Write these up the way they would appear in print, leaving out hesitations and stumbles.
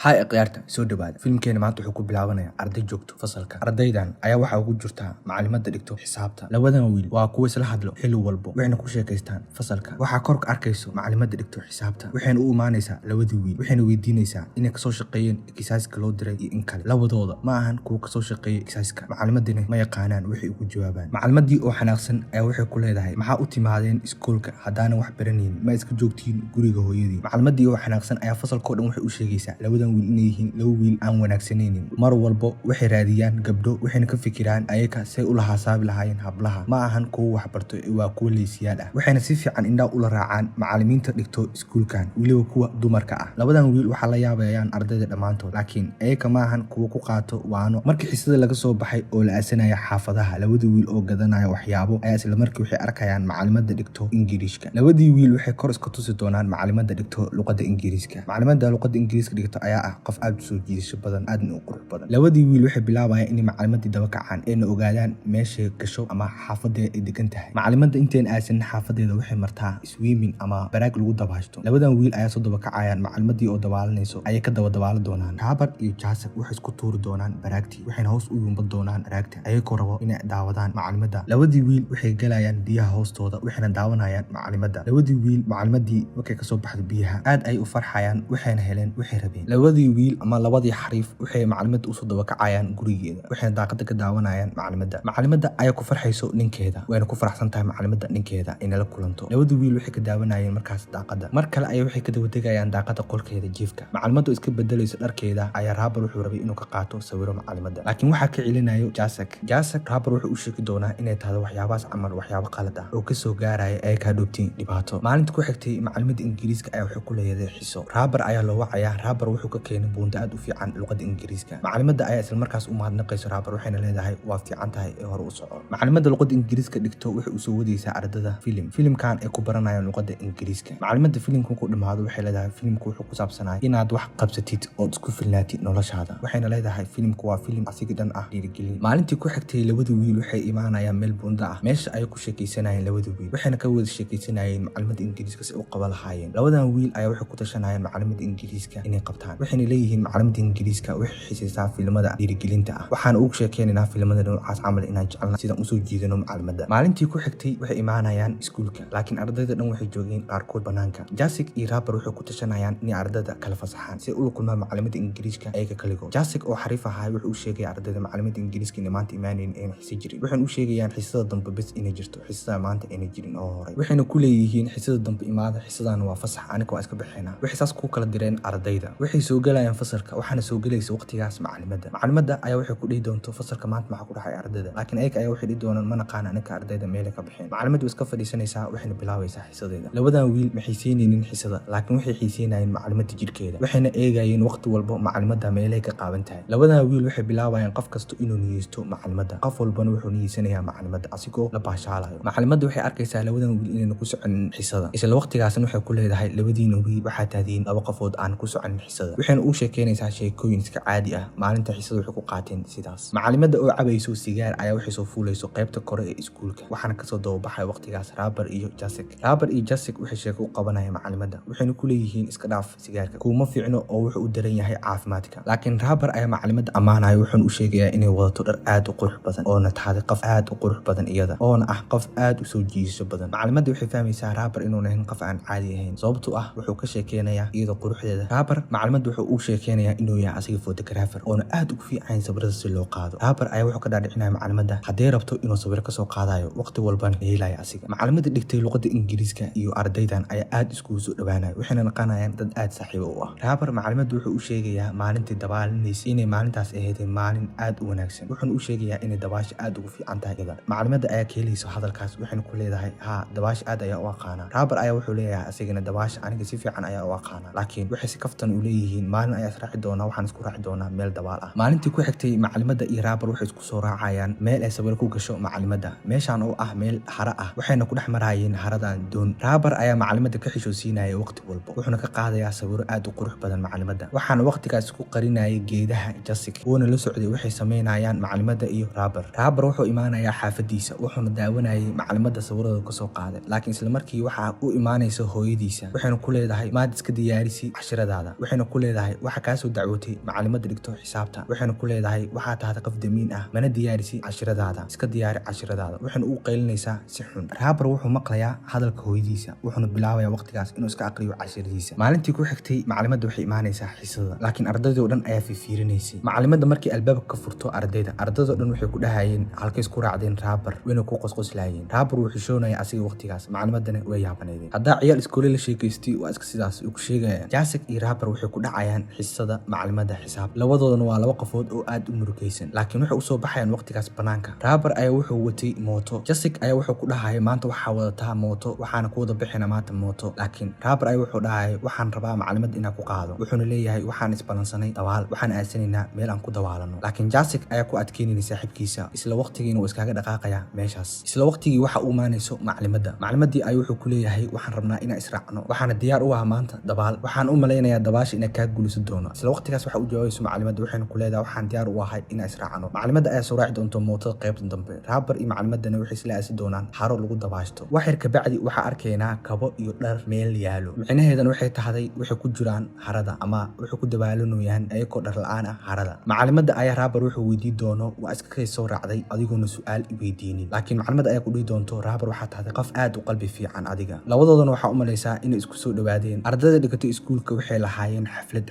Hay ciyaarta soo dhawaada filimkeena maanta wuxuu ku bilaabanayaa arday joogto fasalka. Ardaydan ayaa waxa ugu jirta macallimada dhigto xisaabta. Labadan wiil waa kuwa isla hadlo xilli walba waxayna ku sheekaystaan fasalka. Waxa kor ka arkayso macallimada dhigto xisaabta. Waxayna u imaanaysaa labadii wiil waxayna weydiinaysaa inay ka soo shaqeeyeen exercise loo diray iyo in kale. Labadooda ma ahan kuwa ka soo shaqeeyay exercise macallimadina ma yaqaanaan waxay ugu jawaabaan. Macallimadii oo xanaaqsan ayaa waxay ku leedahay maxaa u timaadeen iskuulka haddaana wax baranaynin ma iska joogtiin guriga hooyadii. Macallimadii oo xanaaqsan ayaa fasalka oo dhan waxay u sheegaysaa labadan wiil inay yihiin laba wiil aan wanaagsanaynin. Mar walba waxay raadiyaan gabdho waxayna ka fikiraan ayaga say u lahaasabi lahaayeen hablaha. Ma ahan kuwa wax barto waa kuwa leesiyaal ah. Waxayna si fiican indhaha ula raacaan macallimiinta dhigto iskuulkan waliba kuwa dumarka ah. Labadan wiil waxa la yaabayaan ardayda dhamaantood laakiin ayaga ma ahan kuwa ku qaato waano. Markii xisada laga soo baxay oo la aasanaya xaafadaha labadii wiil oo gadanaya waxyaabo ayaa isla markii waxay arkayaan macallimada dhigto Ingiriiska. Labadii wiil waxay kor iska tusi doonaan macallimada dhigto luqadda Ingiriiska. Macallimada luqadda Ingiriiska dhigto ayaa ah qof aad u soo jiidasho badan aadna u qurux badan. Labadii wiil waxay bilaabayaan inay macallimadii daba kacaan ayna ogaadaan meesha gasho ama xaafadeeda ay degan tahay. Macallimada inteen aasan xaafadeeda waxay martaa swimming ama baraag lagu dabaashto. Labadan wiil ayaa soo daba kacayaan macallimadii oo dabaalanayso ayay ka dabaala doonaan. Raabar iyo Jaasab waxay isku tuuri doonaan baraagtii waxayna hoos u yumban doonaan baraagta ayagoo rabo inay daawadaan macallimada. Labadii wiil waxay galayaan biyaha hoostooda waxayna daawanayaan macallimada. Labadii wiil macallimadii markay ka soo baxdo biyaha aad ay u farxayaan waxayna heleen waxay rabeen. Labadii wiil ama labadii xariif waxay macallimada u soo daba kacayaan gurigeeda waxayna daaqada ka daawanayaan macallimada. Macallimada ayaa ku farxayso ninkeeda wayna ku faraxsan tahay macallimada ninkeeda inay la kulanto. Labadii wiil waxay ka daawanayeen markaas daaqada. Mar kale ayaa waxay ka daba tegayaan daaqada qolkeeda jiifka. Macallimadu iska bedelayso dharkeeda ayaa Raabar wuxuu rabay inuu ka qaato sawiro macallimada. Laakiin waxa ka celinayo Jaasab. Raabar wuxuu u sheegi doonaa inay tahay waxyaabaas camal waxyaabo qalad ah oo ka soo gaaraya ay ka dhoobtiin dhibaato. Maalinta ku xigtay macallimada Ingiriiska ayaa waxay ku leeyahay xiso. Raabar ayaa loo wacayaa. Raabar wuxuu ka keenay buunta aad u fiican luqadda Ingiriiska. Macallimada ayaa isla markaas u mahadnaqayso Raabar waxayna leedahay waa fiican tahay ee hore u soco. Macallimada luqadda Ingiriiska dhigto waxay u soo wadaysaa ardada filimkan ay ku baranayaan luqadda Ingiriiska. Macallimada filimku ku dhamaado waxay leedahay filimku wuxuu ku saabsanahay inaad wax qabsatid oo isku filnaatid noloshaada. Waxayna leedahay filimku waa filim asiga dhan ah dhiirigelin. Maalintii ku xigtay labada wiil waxay imaanayaan meel buunda ah. Meesha ay ku sheekaysanayeen labada wiil waxayna ka wada sheekaysanayeen macallimada Ingiriiska si u qaban lahaayeen. Labadan wiil ayaa waxay ku tashanayaan macallimada Ingiriiska inay qabtaan. Waxayna leeyihiin macallimada Ingiriiska waxay xiisaysaa filimada dhiirigelinta ah. Waxaan ugu sheekeynaynaa filimada noocaas camal inaan jecelnahay sidaan u soo jiidano macallimada. Maalintii ku xigtay waxay imaanayaan iskuulka laakiin ardayda dhan waxay joogeen qaarkood banaanka. Jaasik iyo Raabar waxay ku tashanayaan in ardayda kala fasaxaan si ula kulmaan macallimada Ingiriiska ayaga kaligood. Jaasik oo xariif ahaa wuxuu u sheegay ardayda macallimada Ingiriiska inay maanta imaanayeen inay xiisa jirin. Waxaan u sheegayaan xisada dambe bas inay jirto xisada maanta inay jirin oo hore. Waxayna ku leeyihiin xisada dambe imaada xisadana waa fasax aniga waa iska bixinaa. Waxay saas ku kala direen ardayda. Waxay soo galayaan fasalka waxaana soo galaysa waqtigaas macallimada. Macallimada ayaa waxay ku dhihi doonto fasalka maanta maxaa ku dhacay ardayda laakiin ayaga ayaa waxay dhihi doonaan ma naqaan aniga ardayda meel ka bixin. Macallimadu iska fadhiisanaysaa waxayna bilaabaysaa xisadeeda. Labadan wiil ma xiiseynaynin xisada laakiin waxay xiiseynayeen macallimada jirkeeda. Waxayna eegayeen waqti walba macallimada meelay ka qaaban tahay. Labadan wiil waxay bilaabayaan qof kasta inuu niyeysto macallimada. Qof walbana wuxuu niyeysanayaa macallimada asigoo la baashaalayo. Macallimadu waxay arkaysaa labadan wiil inayna ku soconin xisada. Isla waqtigaasna waxay ku leedahay labadiina wiil waxaa taadiin laba qofood aan ku soconin xisada. Waxayna u sheekeynaysaa sheekooyin iska caadi ah. Maalinta xisada waxay ku qaateen sidaas. Macallimada oo cabayso sigaar ayaa waxay soo fuulayso qaybta kore ee iskuulka. Waxaana ka soo daba baxay waqtigaas Raabar iyo Jaasik. Raabar iyo Jaasik waxay sheeko u qabanayaan macallimada. Waxayna ku leeyihiin iska dhaaf sigaarka. Kuma fiicno oo wuxuu u daran yahay caafimaadka. Laakiin Raabar ayaa macallimada amaanayo wuxuuna u sheegayaa inay wadato dhar aad u qurux badan oo na tahay qof aad u qurux badan iyada oo ah qof aad u soo jiidasho badan. Macallimada waxay fahmaysaa Raabar inuu yahay qof aan caadi ahayn sababtoo ah wuxuu ka sheekeynayaa iyada quruxdeeda. Raabar macallimada wuxuu u sheekeynayaa inuu yahay asiga photographer oo aad ugu fiican sawirada si loo qaado. Raabar ayaa wuxuu ka dhaadhicinaya macallimada haddii rabto inuu sawir ka soo qaadayo waqti walbana heelaya asiga. Macallimada dhigtay luqadda Ingiriiska iyo ardaydan ayaa aad iskugu soo dhawaanaya waxayna naqanayaan dad aad saaxiibo u ah. Raabar macallimada wuxuu u sheegayaa maalintii dabaalanaysa inay maalintaas ahayd maalin aad u wanaagsan. Wuxuuna u sheegayaa inay dabaasha aad ugu fiican tahay. Macallimada ayaa ka helayso hadalkaas waxayna ku leedahay haa dabaasha aad ayaa u aqaanaa. Raabar ayaa wuxuu leeyahay asigana dabaasha aniga si fiican ayaa u aqaanaa laakiin waxay si kaftan u leeyihiin maalin ayaa israaci doonaa waxaan isku raaci doonaa meel dabaal ah. Maalintii ku xigtay macallimada iyo Raabar waxay isku soo raacayaan meel ay sawir ku gasho macallimada. Meeshaan oo ah meel hara ah waxayna ku dhex marayeen haradan doon. Raabar ayaa macallimada ka xishoosiinaya waqti walba wuxuuna ka qaadayaa sawiro aad u qurux badan macallimada. Waxaana waqtigaas ku qarinayay geedaha Jaasik wuuna la socday waxay sameynayaan macallimada iyo Raabar. Raabar wuxuu imaanayaa xaafadiisa wuxuuna daawanayay macallimada sawirada ka soo qaaday laakiin isla markii waxa u imaanaysa hooyadiisa waxayna ku leedahay maad iska diyaarisi casharadaada. Waxayna ku leedahay waxa kaa soo dacwootay macalimadda dhigto xisaabta waxayna ku leedahay waxaa tahay qof damiin ah mana diyaarisi cashiradaada iska diyaari cashiradaada waxayna u qaylinaysaa si xun. Raabar wuxuu maqlayaa hadalka hooyadiisa wuxuuna bilaabayaa waqtigaas inuu iska aqriyo cashiradiisa. Maalintii ku xigtay macalimadda waxay imaanaysaa xiisada laakiin ardaydii oo dhan ayaa fiirinaysay. Macalimadda markii albaabka ka furto ardayda oo dhan waxay ku dhahayeen halkay isku raacdeen Raabar wayna ku qosqoslaayeen. Raabar wuxuu xishoonaya asiga waqtigaas macalimaddana way yaabaneedeen. Hadda ciyaal iskoolay la sheekaystay waa iska sidaas uu ku sheegaya. Jasik iyo Raabar waxay ku dhacayaan xiisada macalimadda xisaab. Labadoodana waa laba qofood oo aad u murugaysan laakiin waxay u soo baxayaan waqtigaas banaanka. Raabar ayaa wuxuu watay mooto. Jasik ayaa wuxuu ku dhahayay maanta waxaa wadataa mooto waxaana ku wada bixina maanta mooto laakiin Raabar ayaa wuxuu dhahayay waxaan rabaa macalimadda inaan ku qaado. Wuxuuna leeyahay waxaan isbalansanay dawaal waxaan aasanaynaa meel aan ku dawaalano. Laakiin Jasik ayaa ku adkeynaya saaxiibkiisa isla waqtigiina uu iskaga dhaqaaqaya meeshaas. Isla waqtigii waxa uu maanayso macalimaddii ayuu wuxuu ku leeyahay waxaan rabnaa inaan israacno waxaana diyaar u ah maanta dabaal waxaan u malaynayaa dabaasha inay kaa guulaysan doono. Isla waqtigaas waxa uu jawaabayso macalimadda waxayna ku leedahay waxaan diyaar u ahay inaan israacno. Macalimadda ayaa soo raaci doonto mootada qaybta dambe. Raabar iyo macalimaddana waxay isla aasi doonaan xaro lagu dabaashto. Wax yar ka bacdi waxa arkaynaa kabo iyo dhar meel yaalo. Micnaheedana waxay tahay waxay ku jiraan harada ama waxay ku dabaalanayaan ayagoo dhar la'aan ah harada. Macalimadda ayaa Raabar wuxuu weydiin doono waa iska soo raacday adigoona su'aal i weydiinin laakiin macalimadda ayaa ku dhihi doonto Raabar waxaa tahay qof aad u qalbi fiican adiga. Labadoodana waxaa u malaysaa inay isku soo dhawaadeen. Ardayda dhigatay iskuulka waxay lahaayeen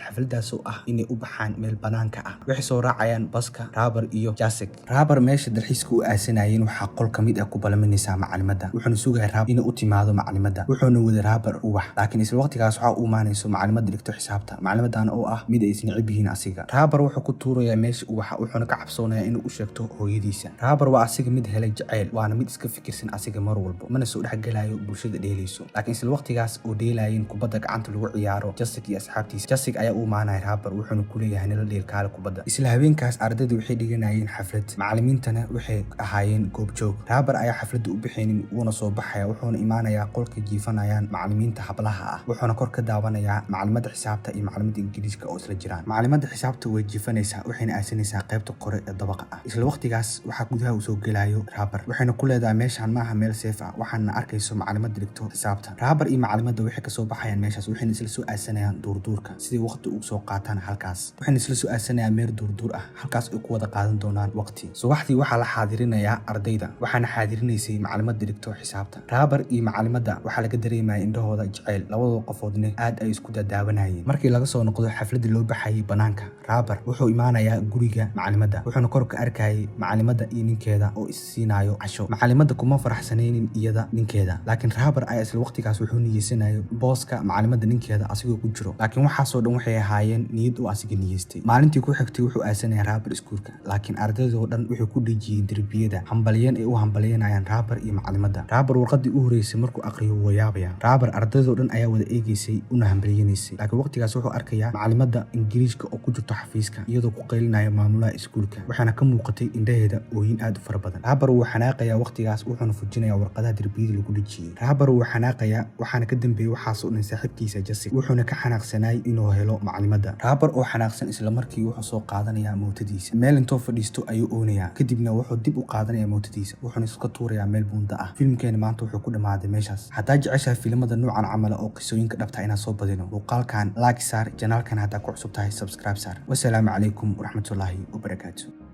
xafladaas oo ah inay u baxaan meel banaanka ah. Waxay soo raacayaan baska Raabar iyo Jasik. Raabar meesha dalxiiska u aasanayeen waxaa qol ka mid ah ku balaminaysaa macalimadda wuxuuna sugayaa Raabar inuu u timaado macalimadda wuxuuna wada Raabar u wax laakiin isla waqtigaas waxa uu maanayso macalimadda dhigto xisaabta macalimaddaana oo ah mid ay isnicib yihiin asiga. Raabar wuxuu ku tuurayaa meesha uu wax wuxuuna ka cabsoonayaa inuu u sheegto hooyadiisa. Raabar waa asiga mid helay jacayl waana mid iska fikirsan asiga mar walba mana soo dhexgalayo bulshada dheelayso laakiin isla waqtigaas oo dheelayeen kubadda gacanta lagu ciyaaro Jasik iyo asxaabtiisa. Jasik ayaa u maanaya Raabar wuxuuna ku leeyahay nala dheelkaale kubadda. Isla habeenkaas ardaydu waxay dhiganayeen xaflad macallimiintana waxay ahaayeen goobjoog. Raabar ayaa xafladda u bixinin wuuna soo baxaya wuxuuna imaanayaa qolka jiifanayaan macallimiinta hablaha ah wuxuuna kor ka daawanayaa macalimadda xisaabta iyo macalimadda ingiriiska oo isla jiraan. Macalimadda xisaabta way jiifanaysaa waxayna aasinaysaa qaybta kore ee dabaqa ah. Isla waqtigaas waxaa gudaha u soo gelayo Raabar waxayna ku leedahay meeshaan maaha meel safe ah waxaana arkayso macalimadda dhigto xisaabta. Raabar iyo macalimadda waxay ka soo baxayaan meeshaas waxayna isla soo aasanayaan duurduurka sidii waqti ugu soo qaataan halkaas. Waxayna isla soo aasanayaan meel duurduur ah halkaas ay ku wada qaadan doonaan waqti. Subaxdii waxaa la xaadirinayaa ardayda waxaana xaadirinaysay macalimadda dhigto xisaabta. Raabar iyo macalimadda waxaa laga dareemayay indhahooda jacayl labadooda qofoodna aad ay isku dadaawanayeen. Markii laga soo noqdo xafladii loo baxayay banaanka Raabar wuxuu imaanayaa guriga macalimadda wuxuuna kor ka arkayay macalimadda iyo ninkeeda oo is siinayo casho. Macalimadda kuma faraxsanaynin iyada ninkeeda laakiin Raabar ayaa isla waqtigaas wuxuu niyeysanayo booska macalimadda ninkeeda asigoo ku jiro laakiin waxaasoo dhan waxay ahaayeen niyad uu asiga niyeystay. Maalintii ku xigtay wuxuu aasanaya Raabar iskuulka laakiin ardayda oo dhan waxay ku dhijiyeen darbiyada hambaliyeen ay u hambaliyeenayaan Raabar iyo macalimadda. Raabar warqadii u horeysay markuu aqriyo wuu yaabaya. Raabar ardayda oo dhan ayaa wada eegaysay una hambaliyeenaysay laakiin waqtigaas wuxuu arkayaa macalimadda ingiriiska oo ku jirto xafiiska iyadoo ku qaylinaya maamulaha iskuulka waxaana ka muuqatay indhaheeda ooyin aad u fara badan. Raabar wuu xanaaqayaa waqtigaas wuxuuna fujinayaa warqadaha darbiyada lagu dhijiyay. Raabar wuu xanaaqayaa waxaana ka dambeeyay waxaasoo dhan saaxiibkiisa Jasik wuxuuna ka xanaaqsanay inuu helo macalimadda. Raabar oo xanaaqsan isla markii wuxuu soo qaadanayaa mootadiisa meel intoo fadhiisto ayuu oonayaa kadibna wuxuu dib u qaadanayaa mootadiisa wuxuuna iska tuurayaa meel buunda ah. Filimkeena maanta wuxuu ku dhamaaday meeshaas. Haddaa jeceshahay filimada noocan camal oo qisooyinka dhabta inaan soo badino muuqaalkan like saar janaalkan haddaa ku cusub tahay subscribe saar. Wassalaamu calaykum waraxmatullaahi wabarakaatuh.